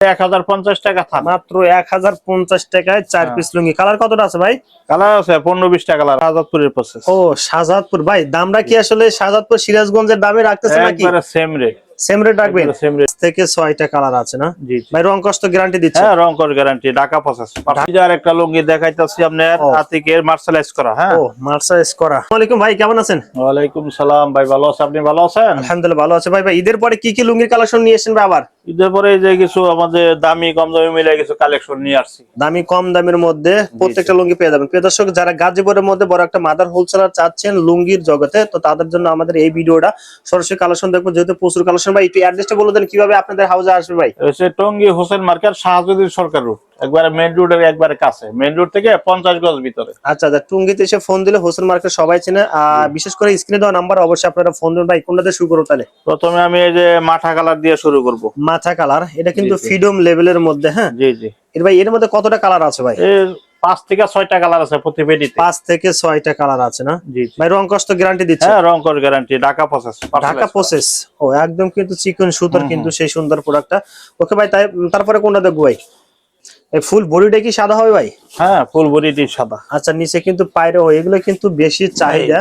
1050 টাকা থান। মাত্র 1050 টাকায় 4 পিস লুঙ্গি। কালার কতটা আছে ভাই? কালার আছে 15-20 টা কালার। শাহজাদপুরের প্রসেস। ও শাহজাদপুর ভাই, দামটা কি আসলে শাহজাদপুর সিরাজগঞ্জের দামে রাখতেছেন নাকি? একবারে সেম রেট। সেম রেট রাখবেন? সেম রেট থেকে 6টা কালার আছে না? জি ভাই রং কষ্ট গ্যারান্টি দিচ্ছে? হ্যাঁ, রং কর গ্যারান্টি। ঢাকা প্রসেস। আর একটা লুঙ্গি দেখাইতাছি আপনার আতিকের মার্শালাইজ করা। হ্যাঁ, ও মার্শালাইজ করা। আসসালামু আলাইকুম ভাই, কেমন আছেন? ওয়ালাইকুম সালাম ভাই, ভালো আছেন? আপনি ভালো আছেন? আলহামদুলিল্লাহ ভালো আছে ভাই। ভাই ঈদের পরে কি কি লুঙ্গির কালেকশন নিয়ে এসেছেন ভাই আবার? ঈদের পরে যে কিছু আমাদের দামি কম দামি মিলে কিছু কালেকশন নিয়ে আসছি। দামি কম দামের মধ্যে প্রত্যেকটা লুঙ্গি পেয়ে যাবেন। প্রিয় দর্শক, যারা গাজীপুরের মধ্যে বড় একটা মাদার হোলসেলার চাচ্ছেন লুঙ্গির জগতে, তো তাদের জন্য আমাদের এই ভিডিওটা। সরাসরি কালেকশন দেখবো, যেহেতু প্রচুর কালেকশন। ভাই একটু অ্যাড্রেসটা বলে দেন কিভাবে আপনাদের হাউসে আসবে ভাই? টঙ্গী হোসেন মার্কেট, শাহজাদী সরকার রোড, একবারে মেইন রোডের একবারে কাছে। মেইন রোড থেকে 50 গজ ভিতরে। আচ্ছা আচ্ছা, টুঙ্গিতে এসে ফোন দিলে হোসেন মার্কেট সবাই চেনে। বিশেষ করে স্ক্রিনে দেওয়া নাম্বার অবশ্যই আপনারা ফোন দেবেন। ভাই কোনটাতে শুরু করবো তাহলে? প্রথমে আমি এই যে মাঠা কালার দিয়ে শুরু করব। মাথা কালার, এটা কিন্তু ফ্রিডম লেভেলের মধ্যে। হ্যাঁ জি জি। ভাই এর মধ্যে কতটা কালার আছে ভাই? এর 5 থেকে 6টা কালার আছে প্রতি পেডিতে। 5 থেকে 6টা কালার আছে না? জি ভাই রং কষ্ট গ্যারান্টি দিচ্ছে? হ্যাঁ, রং কর গ্যারান্টি। ঢাকা প্রসেস। ঢাকা প্রসেস। ও একদম কিন্তু চিকন সুতার কিন্তু সেই সুন্দর প্রোডাক্টটা। ওকে ভাই, তারপরে কোনটা দেখবো ভাই? এই ফুল বডিটা কি সাদা হবে ভাই? হ্যাঁ, ফুল বডিটি সাদা। আচ্ছা, নিচে কিন্তু পায়রা হয়, এগুলো কিন্তু বেশি চাহিদা।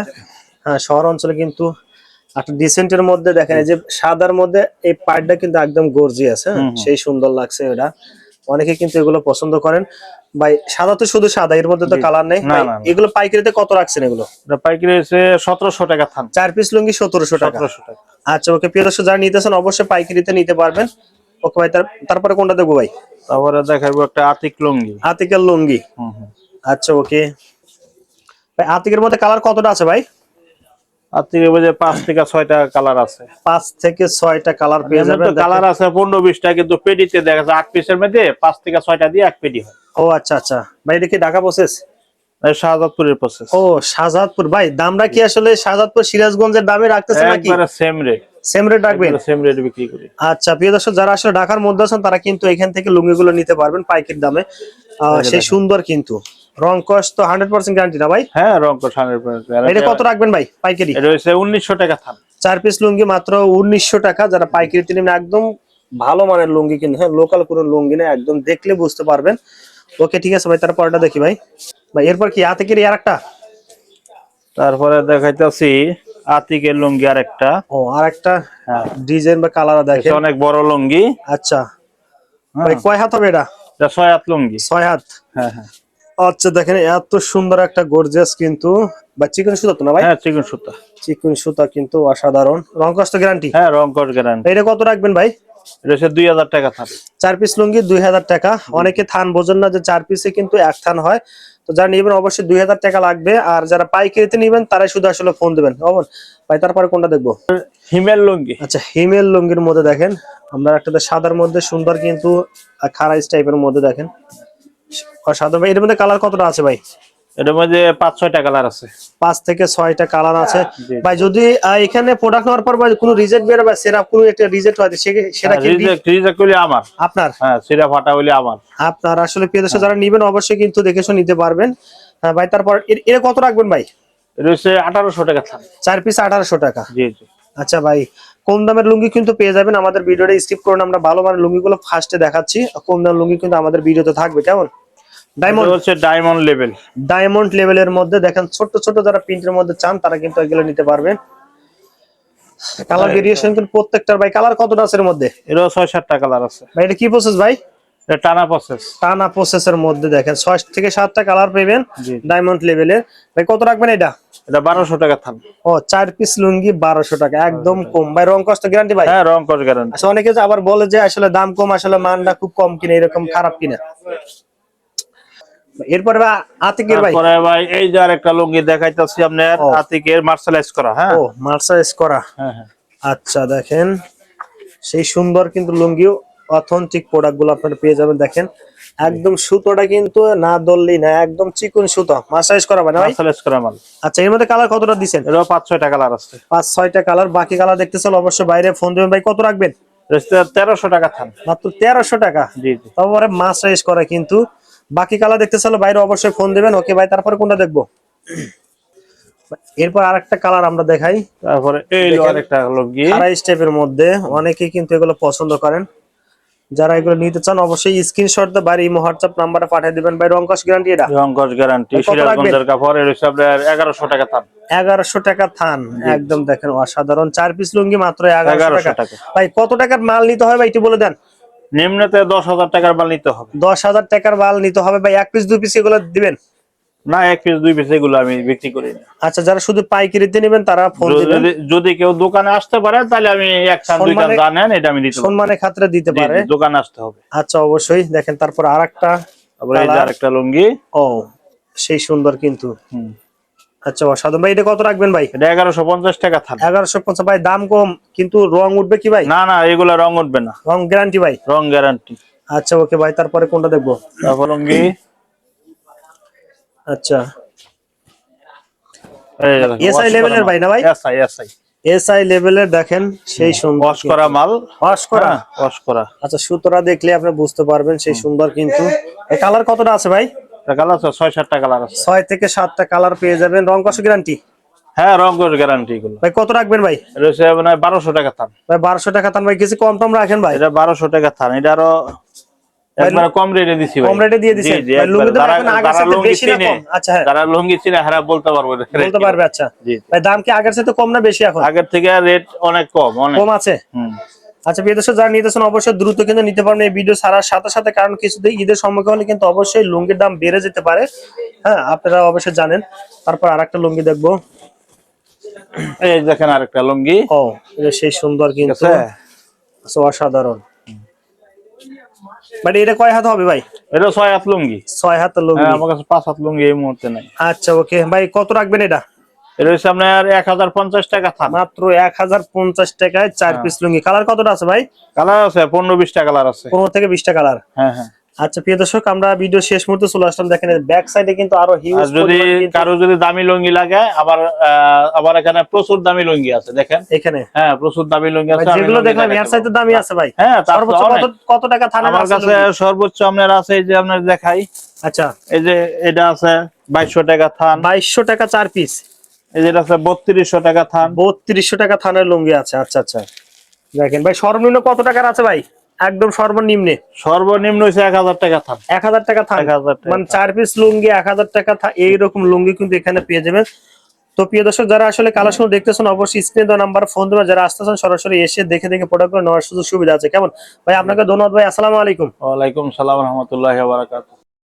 হ্যাঁ, শহর অঞ্চলে কিন্তু একটা ডিসেন্টের মধ্যে দেখেন এই যে সাদার মধ্যে এই পাড়টা কিন্তু একদম গর্জিয়াস। হ্যাঁ, সেই সুন্দর লাগছে এটা। অনেকে কিন্তু এগুলো পছন্দ করেন ভাই। সাদা তো শুধু সাদা, এর মধ্যে তো কালার নেই। এগুলো পাইকারিতে কত রাখছেন এগুলো? পাইকারি এসে 1700 টাকা থান। 4 পিস লুঙ্গি 1700 টাকা। 1700 টাকা। আচ্ছা ওকে, প্রিয় দর্শক যারা নিতেছেন অবশ্যই পাইকারিতে নিতে পারবেন। ওকে ভাই, তারপরে কোনটা দেখবো ভাই? তারপরে দেখাবো একটা আতিক লুঙ্গি। আতিকের লুঙ্গি। আচ্ছা ওকে ভাই, আতিকের মধ্যে কালার কতটা আছে ভাই? আতিকের মধ্যে 5 থেকে 6টা কালার আছে। 5 থেকে 6টা কালার পেয়ে যাবেন। কালার আছে 15-20 টা, কিন্তু পেডিতে দেখা যায় 8 পিসের মধ্যে 5 থেকে 6টা দিয়ে এক পেডি হয়। ও আচ্ছা আচ্ছা ভাই, এটা কি ঢাকা প্রসেস? শাহজাদপুরের প্রসেস। ও শাহজাদপুর ভাই, দামটা কি আসলে শাহজাদপুর সিরাজগঞ্জের দামে রাখতেছেন নাকি? একবারে সেম রেট। সেম রেট রাখবেন? সেম রেট বিক্রি করি। আচ্ছা প্রিয় দর্শক, যারা আসলে ঢাকার মধ্যে আছেন তারা কিন্তু এখান থেকে লুঙ্গিগুলো নিতে পারবেন পাইকারি দামে। সেই সুন্দর কিন্তু রং কষ্ট 100% গ্যারান্টি না ভাই? হ্যাঁ, রং কষ্ট 100%। এটা কত রাখবেন ভাই পাইকারি? এটা হচ্ছে 1900 টাকা থান। 4 পিস লুঙ্গি মাত্র 1900 টাকা। যারা পাইকারিতে নেবেন একদম ভালো মানের লুঙ্গি কিন্তু। হ্যাঁ, লোকাল কোনো লুঙ্গি না, একদম দেখলে বুঝতে পারবেন। ওকে ঠিক আছে ভাই, তারপরটা দেখি ভাই। ভাই এরপর কি আতিকের আর একটা? তারপরে দেখাইতেছি আতিকের লুঙ্গি আরেকটা। ও আরেকটা ডিজাইন বা কালার দেখেন, অনেক বড় লুঙ্গি। আচ্ছা ভাই কয় হাত হবে এটা? এটা 6 হাত লুঙ্গি। 6 হাত। হ্যাঁ হ্যাঁ। আচ্ছা দেখেন এত সুন্দর একটা গর্জিয়াস কিন্তু। বা চিকন সুতা তো না ভাই? হ্যাঁ, চিকন সুতা। চিকন সুতা কিন্তু অসাধারণ। রং কষ্ট গ্যারান্টি? হ্যাঁ, রং কর গ্যারান্টি। এটা কত রাখবেন ভাই? এটা হচ্ছে 2000 টাকা থান। 4 পিস লুঙ্গি 2000 টাকা। অনেকে থান বোঝেন না যে 4 পিসে কিন্তু এক থান হয়। তো যারা নেবেন অবশ্যই 2000 টাকা লাগবে। আর যারা পাইকারিতে নেবেন তারাই শুধু আসলে ফোন দিবেন। কেমন ভাই? তারপরে কোনটা দেখবো? হিমেল লুঙ্গি। আচ্ছা হিমেল লুঙ্গির মধ্যে দেখেন আমরা একটা সাদার মধ্যে সুন্দর কিন্তু খারাইস টাইপের মধ্যে দেখেন সাদা। ভাই এর মধ্যে কালার কতটা আছে ভাই? এটার মধ্যে 5-6টা কালার আছে। 5 থেকে 6টা কালার আছে ভাই। যদি এখানে প্রোডাক্ট নেওয়ার পর কোনো রিজেক্ট বের বা সেরা কোনো একটা রিজেক্ট হয় সেটা কি রিজেক্ট হইলে আমার? আপনার? হ্যাঁ, সেরা ফাটা হইলে আমার। আপনার আসলে প্রিয় দর্শক যারা নেবেন অবশ্যই কিন্তু দেখে শুনে নিতে পারবেন। হ্যাঁ ভাই, তারপর এর কত রাখবেন ভাই? এটা হচ্ছে 1800 টাকা থান। 4 পিস 1800 টাকা। জি জি। আচ্ছা ভাই, কম দামের লুঙ্গি কিন্তু পেয়ে যাবেন। আমাদের ভিডিওটা স্কিপ করুন, আমরা ভালো মানের লুঙ্গিগুলো ফার্স্টে দেখাচ্ছি। কম দামের লুঙ্গি কিন্তু আমাদের ভিডিওতে থাকবে। কেমন? ডায়মন্ড হচ্ছে ডায়মন্ড লেভেল। ডায়মন্ড লেভেলের মধ্যে দেখেন ছোট ছোট যারা প্রিন্টের মধ্যে চান তারা কিন্তু এগুলো নিতে পারবেন। কালার ভেরিয়েশন কিন্তু প্রত্যেকটার ভাই। কালার কতটা আছে এর মধ্যে? এরও 6-7টা কালার আছে ভাই। এটা কি প্রসেস ভাই? এটা টানা প্রসেস। টানা প্রসেসের মধ্যে দেখেন 6 থেকে 7টা কালার পাবেন ডায়মন্ড লেভেলের। ভাই কত রাখবেন এটা? এটা 1200 টাকা থান। ও 4 পিস লুঙ্গি 1200 টাকা, একদম কম ভাই। রং কষ্ট গ্যারান্টি ভাই? হ্যাঁ, রং কস গ্যারান্টি। আচ্ছা অনেকে যে আবার বলে যে আসলে দাম কম, আসলে মানটা খুব কম কিনা, এরকম খারাপ কিনা। এরপরে ভাই আতিকের ভাই। তারপরে ভাই এই যে আরেকটা লুঙ্গি দেখাইতাছি আপনার আতিকের মার্শালাইজ করা। হ্যাঁ, ও মার্শালাইজ করা। হ্যাঁ হ্যাঁ। আচ্ছা দেখেন সেই সুন্দর কিন্তু লুঙ্গি, অথেন্টিক প্রোডাক্ট গুলো আপনারা পেয়ে যাবেন। দেখেন একদম সুতোটা কিন্তু না দললি না, একদম চিকন সুতো মার্শালাইজ করা ভাই। মার্শালাইজ করা মাল। আচ্ছা এর মধ্যে কালার কতটা দিবেন? এরও 5-6টা কালার আছে। 5-6টা কালার। বাকি কালার দেখতে চাইলে অবশ্যই বাইরে ফোন দিবেন। ভাই কত রাখবেন? 1300 টাকা থান। মাত্র 1300 টাকা। জি জি। তারপরে মার্শালাইজ করা কিন্তু। বাকি কালার দেখতে চাইলে বাইরে অবশ্যই ফোন দিবেন। ওকে ভাই, তারপরে কোনটা দেখবো? এরপর আরেকটা কালার আমরা দেখাই। তারপরে এই আরেকটা লুঙ্গি খারাইস টাইপের মধ্যে অনেকেই কিন্তু এগুলো পছন্দ করেন। যারা এগুলো নিতে চান অবশ্যই স্ক্রিনশট দিয়ে বাড়ি হোয়াটসঅ্যাপ নাম্বারে পাঠিয়ে দিবেন ভাই। রং কস গ্যারান্টি এটা? রং কস গ্যারান্টি, কত লাগবে? সিরাজগঞ্জের কাপড়, এর হিসাবে 1100 টাকা থান। 1100 টাকা থান, একদম দেখেন অসাধারণ। 4 পিস লুঙ্গি মাত্র 1100 1100 টাকা। টাকা। ভাই কত টাকার মাল নিতে হবে ভাই একটু বলে দেন। নিম্নতে 10,000 টাকার মাল নিতে হবে। 10,000 টাকার মাল নিতে হবে ভাই। 1 পিস 2 পিস এগুলো দিবেন? না, 1 পিস 2 পিস এগুলো আমি বিক্রি করি না। আচ্ছা, যারা শুধু পাইকারিতে নেবেন তারা ফোন দিবেন। যদি কেউ দোকানে আসতে পারে তাহলে আমি এক খান দুই খান জানেন এটা আমি দিতে পারি। সম্মানের খাতিরে দিতে পারে, দোকানে আসতে হবে। আচ্ছা অবশ্যই। দেখেন তারপর আরেকটা, তারপরে এই যে আরেকটা লুঙ্গি। ও সেই সুন্দর কিন্তু। আচ্ছা অসাধারণ ভাই। এটা কত রাখবেন ভাই? এটা 1150 টাকা থান। 1150 ভাই, দাম কম কিন্তু রং উঠবে কি ভাই? না না, এগুলা রং উঠবে না। রং গ্যারান্টি ভাই? রং গ্যারান্টি। আচ্ছা ওকে ভাই, তারপরে কোনটা দেখবো? তারপর লুঙ্গি। আচ্ছা এই যে দেখেন, এসআই লেভেলের ভাই না ভাই? এসআই এসআই এসআই লেভেলের দেখেন, সেই সুন্দর ওয়াশ করা মাল। ওয়াশ করা? ওয়াশ করা। আচ্ছা সুতরা দেখলে আপনি বুঝতে পারবেন সেই সুন্দর কিন্তু। এই কালার কতটা আছে ভাই? কালার আছে 6-7টা কালার আছে। 6 থেকে 7টা কালার পেয়ে যাবেন। রং কস গ্যারান্টি? হ্যাঁ, রং কস গ্যারান্টি এগুলো। ভাই কত রাখবেন ভাই? এটা হচ্ছে মানে 1200 টাকা থান। ভাই 1200 টাকা থান ভাই, কিছু কম টম রাখেন ভাই। এটা 1200 টাকা থান। এটা আরো একবার কম রেটে দিছি ভাই। কম রেটে দিয়ে দিছেন ভাই? লুঙ্গি তো এখন আগের সাথে বেশি না কম? আচ্ছা হ্যাঁ, যারা লুঙ্গি চিনে হারা বলতে পারবো, বলতে পারবে। আচ্ছা ভাই, দাম কি আগের সাথে কম না বেশি এখন? আগের থেকে রেট অনেক কম, অনেক কম আছে। আচ্ছা প্রিয় দর্শক, যারা নিতেছেন অবশ্যই দ্রুত কিন্তু নিতে পারবেন এই ভিডিও ছাড়ার সাথে সাথে, কারণ কিছুদিন ঈদের সম্মুখীন হলে কিন্তু অবশ্যই লুঙ্গির দাম বেড়ে যেতে পারে। হ্যাঁ আপনারা অবশ্যই জানেন। তারপর আরেকটা লুঙ্গি দেখবো। এই দেখেন আরেকটা লুঙ্গি। ও এটা সেই সুন্দর কিন্তু, আচ্ছা অসাধারণ। বাট এটা কয় হাত হবে ভাই? এটা 6 হাত লুঙ্গি। 6 হাত লুঙ্গি? হ্যাঁ, আমার কাছে 5 হাত লুঙ্গি এই মুহূর্তে নাই। আচ্ছা ওকে ভাই, কত রাখবেন এটা? এটা হচ্ছে আপনার 1050 টাকা থান। মাত্র 1050 টাকায় 4 পিস লুঙ্গি। কালার কতটা আছে ভাই? কালার আছে 15-20টা কালার আছে। 15 থেকে 20টা কালার? হ্যাঁ হ্যাঁ। আচ্ছা প্রিয় দর্শক, আমরা ভিডিও শেষ মুহূর্তে চলে আসলাম। দেখেন ব্যাক সাইডে কিন্তু আরো হিউজ। আর যদি কারো যদি দামি লুঙ্গি লাগে, আবার এখানে প্রচুর দামি লুঙ্গি আছে দেখেন এখানে। হ্যাঁ, প্রচুর দামি লুঙ্গি আছে। যেগুলো দেখলাম এর সাইতে দামি আছে ভাই। হ্যাঁ, সর্বোচ্চ কত টাকা থানার আমার কাছে সর্বোচ্চ আপনার আছে, এই যে আপনার দেখাই। আচ্ছা এই যে এটা আছে 2200 টাকা থান। 2200 টাকা 4 পিস? এই যে এটা আছে 3200 টাকা থান। 3200 টাকা থানের লুঙ্গি আছে। আচ্ছা আচ্ছা দেখেন ভাই, সর্বনিম্ন কত টাকার আছে ভাই? একদম সর্বনিম্নে? সর্বনিম্ন হচ্ছে 1000 টাকা থান। 1000 টাকা থান? 1000 টাকা। মানে 4 পিস লুঙ্গি 1000 টাকা। এইরকম লুঙ্গি কিন্তু এখানে পেয়ে যাবেন। তো প্রিয় দর্শক, যারা আসলে কালেকশন দেখতেছেন অবশ্যই স্ক্রিনে দেওয়া নাম্বার ফোন দেবেন। যারা আসতেছেন সরাসরি এসে দেখে দেখে প্রোডাক্ট করে নেওয়ার সুযোগ সুবিধা আছে। কেমন ভাই? আপনাকে ধন্যবাদ ভাই। আসসালামু আলাইকুম। ওয়ালাইকুম সালাম রাহমাতুল্লাহি ওয়া বারাকাতুহু।